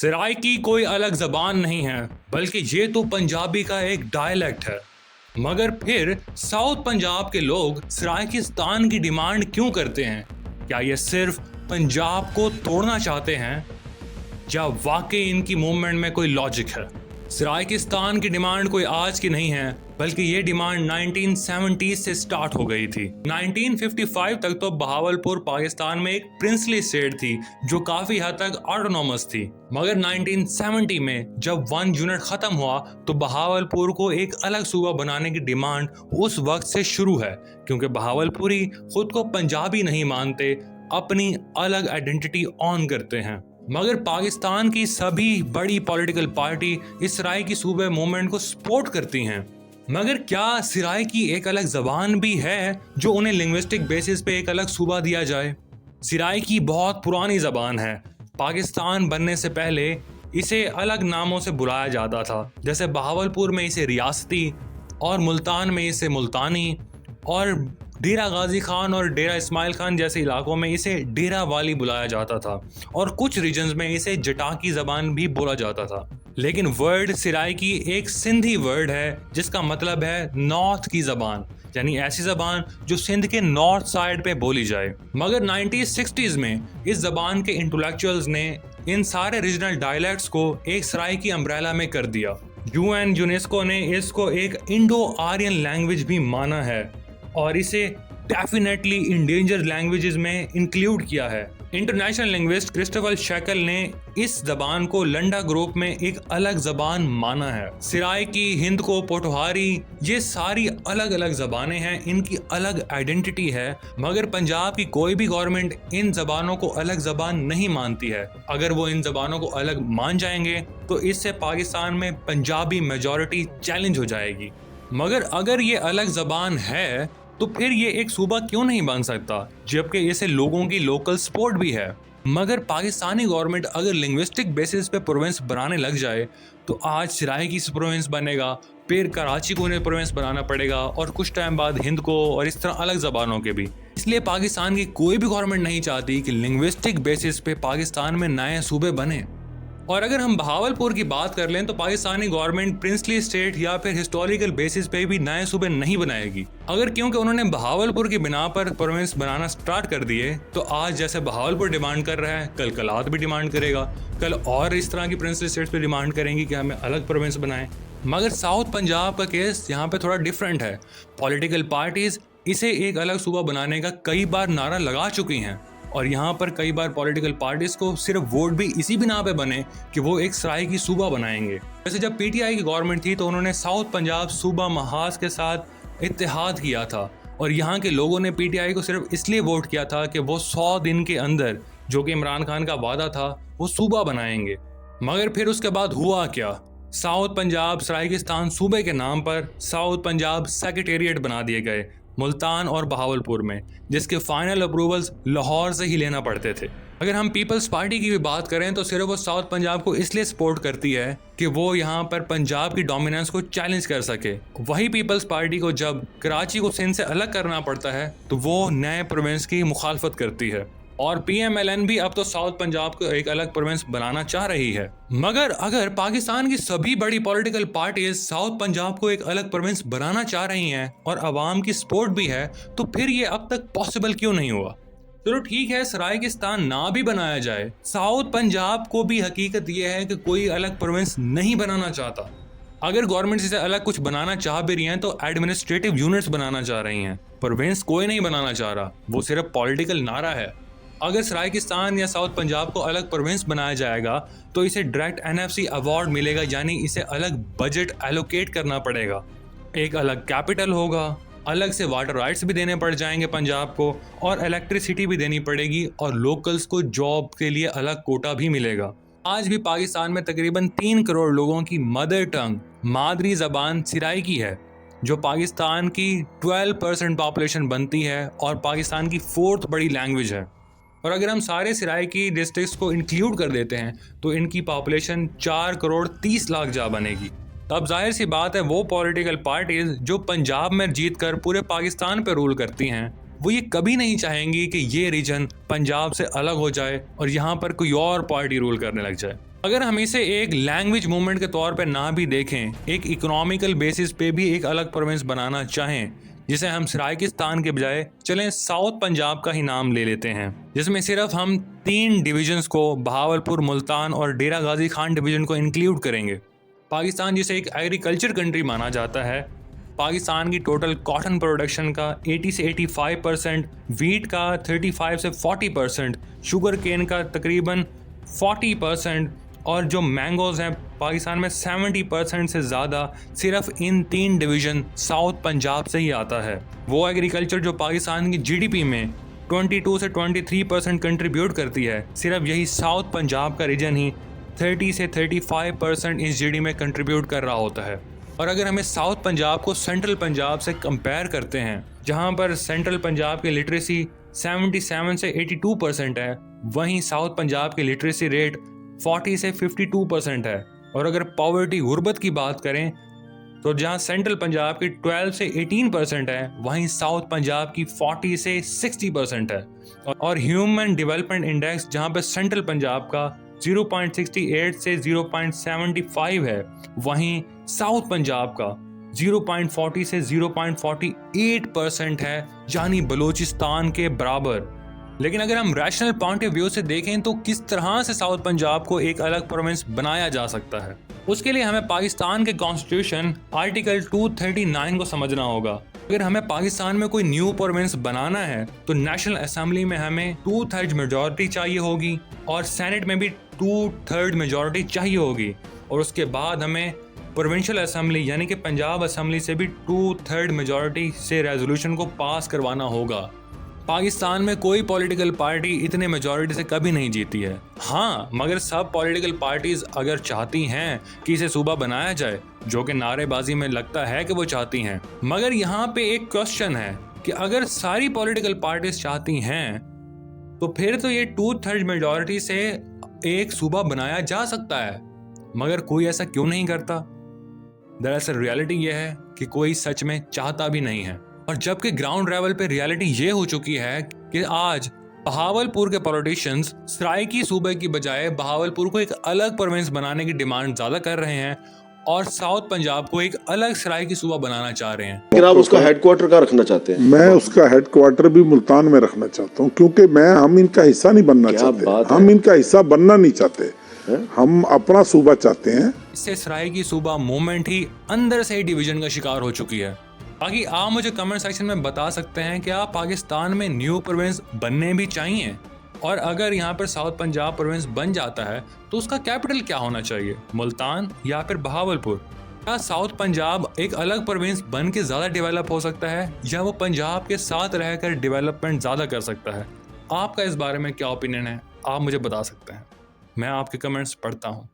सराइकी कोई अलग ज़बान नहीं है, बल्कि ये तो पंजाबी का एक डायलेक्ट है। मगर फिर साउथ पंजाब के लोग सराइकिस्तान की डिमांड क्यों करते हैं? क्या ये सिर्फ पंजाब को तोड़ना चाहते हैं या वाकई इनकी मूवमेंट में कोई लॉजिक है? सराइकिस्तान की डिमांड कोई आज की नहीं है, बल्कि ये डिमांड 1970 से स्टार्ट हो गई थी। 1955 तक तो बहावलपुर पाकिस्तान में एक प्रिंसली स्टेट थी जो काफी हद तक ऑटोनॉमस थी। मगर 1970 में जब वन यूनिट खत्म हुआ तो बहावलपुर को एक अलग सूबा बनाने की डिमांड उस वक्त से शुरू है, क्योंकि बहावलपुरी खुद को पंजाबी नहीं मानते, अपनी अलग आइडेंटिटी ऑन करते हैं। मगर पाकिस्तान की सभी बड़ी पॉलिटिकल पार्टी इस सराइकी सूबे मूवमेंट को सपोर्ट करती हैं। मगर क्या सराइकी एक अलग जबान भी है जो उन्हें लिंग्विस्टिक बेसिस पे एक अलग सूबा दिया जाए? सराइकी बहुत पुरानी जबान है। पाकिस्तान बनने से पहले इसे अलग नामों से बुलाया जाता था, जैसे बहावलपुर में इसे रियासती और मुल्तान में इसे मुल्तानी और डेरा गाजी खान और डेरा इस्माइल खान जैसे इलाकों में इसे डेरा वाली बुलाया जाता था और कुछ रीजन्स में इसे जटाकी ज़बान भी बोला जाता था। लेकिन वर्ड सराइकी एक सिंधी वर्ड है जिसका मतलब है नॉर्थ की ज़बान, यानी ऐसी ज़बान जो सिंध के नॉर्थ साइड पे बोली जाए। मगर 1960s में इस ज़बान के इंटेलेक्चुअल्स ने इन सारे रीजनल डायलेक्ट्स को एक सराइकी अम्ब्रेला में कर दिया। यूएन यूनेस्को ने इसको एक इंडो आर्यन लैंग्वेज भी माना है और इसे डेफिनेटली इंडेंजर्ड लैंग्वेजेस में इंक्लूड किया है। इंटरनेशनल लिंग्विस्ट क्रिस्टोफर शेकल ने इस जबान को लंडा ग्रुप में एक अलग जबान माना है। सराइकी, हिंद को, पोठोहारी, ये सारी अलग अलग जबानें हैं, इनकी अलग आइडेंटिटी है। मगर पंजाब की कोई भी गवर्नमेंट इन जबानों को अलग जबान नहीं मानती है। अगर वो इन जबानों को अलग मान जाएंगे तो इससे पाकिस्तान में पंजाबी मेजॉरिटी चैलेंज हो जाएगी। मगर अगर ये अलग जबान है तो फिर ये एक सूबा क्यों नहीं बन सकता, जबकि इसे लोगों की लोकल सपोर्ट भी है? मगर पाकिस्तानी गवर्नमेंट अगर लिंग्विस्टिक बेसिस पे प्रोविंस बनाने लग जाए तो आज सराइकी से प्रोविंस बनेगा, फिर कराची को उन्हें प्रोविंस बनाना पड़ेगा और कुछ टाइम बाद हिंद को, और इस तरह अलग जबानों के भी। इसलिए पाकिस्तान की कोई भी गवर्नमेंट नहीं चाहती कि लिंग्विस्टिक बेसिस पे पाकिस्तान में नए सूबे बने। और अगर हम बहावलपुर की बात कर लें तो पाकिस्तानी गवर्नमेंट प्रिंसली स्टेट या फिर हिस्टोरिकल बेसिस पे भी नए सूबे नहीं बनाएगी। अगर क्योंकि उन्होंने बहावलपुर की बिना पर प्रोविंस बनाना स्टार्ट कर दिए तो आज जैसे बहावलपुर डिमांड कर रहा है, कल कलात भी डिमांड करेगा, कल और इस तरह की प्रिंसली स्टेट्स पे डिमांड करेंगी कि हमें अलग प्रोविंस बनाएं। मगर साउथ पंजाब का केस यहाँ पे थोड़ा डिफरेंट है। पॉलिटिकल पार्टीज इसे एक अलग सूबा बनाने का कई बार नारा लगा चुकी हैं और यहाँ पर कई बार पॉलिटिकल पार्टीज को सिर्फ वोट भी इसी बिना पे बने कि वो एक सराइकी सूबा बनाएंगे। वैसे जब पीटीआई की गवर्नमेंट थी तो उन्होंने साउथ पंजाब सूबा महाज के साथ इत्तेहाद किया था और यहाँ के लोगों ने पीटीआई को सिर्फ इसलिए वोट किया था कि वो 100 दिन के अंदर, जो कि इमरान खान का वादा था, वो सूबा बनाएंगे। मगर फिर उसके बाद हुआ क्या? साउथ पंजाब सराइकिस्तान सूबे के नाम पर साउथ पंजाब सेक्रेटेरिएट बना दिए गए मुल्तान और बहावलपुर में, जिसके फाइनल अप्रूवल्स लाहौर से ही लेना पड़ते थे। अगर हम पीपल्स पार्टी की भी बात करें तो सिर्फ वो साउथ पंजाब को इसलिए सपोर्ट करती है कि वो यहाँ पर पंजाब की डोमिनेंस को चैलेंज कर सके। वही पीपल्स पार्टी को जब कराची को सिंध से अलग करना पड़ता है तो वो नए प्रोविंस की मुखालफत करती है और पीएमएलएन भी अब तो साउथ पंजाब को एक अलग प्रोविंस बनाना चाह रही है। मगर अगर पाकिस्तान की सभी बड़ी पॉलिटिकल पार्टीज साउथ पंजाब को एक अलग प्रोविंस बनाना चाह रही हैं और अवाम की सपोर्ट भी है, तो फिर ये अब तक पॉसिबल क्यों नहीं हुआ? चलो ठीक है, सराइकिस्तान ना भी बनाया जाए, साउथ पंजाब को भी हकीकत यह है कि कोई अलग प्रोविंस नहीं बनाना चाहता। अगर गवर्नमेंट इसे अलग कुछ बनाना चाह भी रही हैं तो एडमिनिस्ट्रेटिव यूनिट्स बनाना चाह रही हैं, प्रोविंस कोई नहीं बनाना चाह रहा, वो सिर्फ पॉलिटिकल नारा है। अगर सराइकिस्तान या साउथ पंजाब को अलग प्रोविंस बनाया जाएगा तो इसे डायरेक्ट एनएफसी अवार्ड मिलेगा, यानी इसे अलग बजट एलोकेट करना पड़ेगा, एक अलग कैपिटल होगा, अलग से वाटर राइट्स भी देने पड़ जाएंगे पंजाब को, और इलेक्ट्रिसिटी भी देनी पड़ेगी, और लोकल्स को जॉब के लिए अलग कोटा भी मिलेगा। आज भी पाकिस्तान में तकरीबन 3 करोड़ लोगों की मदर टंग, मादरी जबान सराइकी है, जो पाकिस्तान की 12% पॉपुलेशन बनती है और पाकिस्तान की 4th बड़ी लैंग्वेज है। और अगर हम सारे सराइकी डिस्ट्रिक्ट्स को इंक्लूड कर देते हैं तो इनकी पॉपुलेशन 4 करोड़ 30 लाख जा बनेगी। तब जाहिर सी बात है वो पॉलिटिकल पार्टीज जो पंजाब में जीत कर पूरे पाकिस्तान पर रूल करती हैं, वो ये कभी नहीं चाहेंगी कि ये रीजन पंजाब से अलग हो जाए और यहाँ पर कोई और पार्टी रूल करने लग जाए। अगर हम इसे एक लैंग्वेज मूवमेंट के तौर पर ना भी देखें, एक इकोनॉमिकल बेसिस पे भी एक अलग प्रोविंस बनाना चाहें, जिसे हम सरायकिस्तान के बजाय चलें साउथ पंजाब का ही नाम ले लेते हैं, जिसमें सिर्फ हम 3 डिवीजन्स को, बहावलपुर, मुल्तान और डेरा गाजी खान डिवीजन को इंक्लूड करेंगे। पाकिस्तान जिसे एक एग्रीकल्चर कंट्री माना जाता है, पाकिस्तान की टोटल कॉटन प्रोडक्शन का 80 से 85%, वीट का 35 से 40%, शुगर केन का तकरीबन 40% और जो मैंगोज़ हैं पाकिस्तान में 70% से ज़्यादा सिर्फ इन 3 डिवीज़न साउथ पंजाब से ही आता है। वो एग्रीकल्चर जो पाकिस्तान की जीडीपी में 22 से 23% कंट्रीब्यूट करती है, सिर्फ यही साउथ पंजाब का रीजन ही 30 से 35% इस जीडी में कंट्रीब्यूट कर रहा होता है। और अगर हमें साउथ पंजाब को सेंट्रल पंजाब से कंपेयर करते हैं, जहां पर सेंट्रल पंजाब की लिटरेसी 77 से 82% है, वहीं साउथ पंजाब की लिटरेसी रेट 40 से 52% है। और अगर पॉवर्टी गुर्बत की बात करें तो जहां सेंट्रल पंजाब की 12 से 18% है, वहीं साउथ पंजाब की 40 से 60% है। और ह्यूमन डेवलपमेंट इंडेक्स जहां पर सेंट्रल पंजाब का 0.68 से 0.75 है, वहीं साउथ पंजाब का 0.40 से 0.48% है, यानी बलूचिस्तान के बराबर। लेकिन अगर हम रैशनल पॉइंट ऑफ व्यू से देखें तो किस तरह से साउथ पंजाब को एक अलग प्रोविंस बनाया जा सकता है, उसके लिए हमें पाकिस्तान के कॉन्स्टिट्यूशन आर्टिकल 239 को समझना होगा। अगर हमें पाकिस्तान में कोई न्यू प्रोविंस बनाना है तो नेशनल असेंबली में हमें 2/3 मेजॉरिटी चाहिए होगी और सेनेट में भी 2/3 मेजॉरिटी चाहिए होगी, और उसके बाद हमें प्रोविंशियल असेंबली यानी कि पंजाब असेंबली से भी 2/3 मेजॉरिटी से रेजोल्यूशन को पास करवाना होगा। पाकिस्तान में कोई पॉलिटिकल पार्टी इतने मेजॉरिटी से कभी नहीं जीती है। हाँ, मगर सब पॉलिटिकल पार्टीज अगर चाहती हैं कि इसे सूबा बनाया जाए, जो कि नारेबाजी में लगता है कि वो चाहती हैं, मगर यहाँ पे एक क्वेश्चन है कि अगर सारी पॉलिटिकल पार्टीज चाहती हैं तो फिर तो ये 2/3 मेजॉरिटी से एक सूबा बनाया जा सकता है, मगर कोई ऐसा क्यों नहीं करता? दरअसल रियलिटी यह है कि कोई सच में चाहता भी नहीं है। और जबकि ग्राउंड लेवल पे रियलिटी ये हो चुकी है कि आज बहावलपुर के पॉलिटिशियंस सरायकी सूबे की बजाय बहावलपुर को एक अलग प्रोविंस बनाने की डिमांड ज्यादा कर रहे हैं और साउथ पंजाब को एक अलग सरायकी सूबा बनाना चाह रहे हैं। लेकिन आप उसका हेडक्वार्टर कहाँ रखना चाहते हैं? मैं उसका हेडक्वार्टर भी मुल्तान में रखना चाहता हूँ, क्योंकि हम इनका हिस्सा नहीं बनना चाहते। हम इनका हिस्सा बनना नहीं चाहते, हम अपना सूबा चाहते हैं। इससे सरायकी सूबा मूवमेंट ही अंदर से ही डिवीजन का शिकार हो चुकी है। बाकी आप मुझे कमेंट सेक्शन में बता सकते हैं कि आप पाकिस्तान में न्यू प्रोविंस बनने भी चाहिए, और अगर यहाँ पर साउथ पंजाब प्रोविंस बन जाता है तो उसका कैपिटल क्या होना चाहिए, मुल्तान या फिर बहावलपुर? क्या साउथ पंजाब एक अलग प्रोविंस बन के ज़्यादा डेवलप हो सकता है, या वो पंजाब के साथ रहकर डेवलपमेंट ज़्यादा कर सकता है? आपका इस बारे में क्या ओपिनियन है, आप मुझे बता सकते हैं। मैं आपके कमेंट्स पढ़ता हूँ।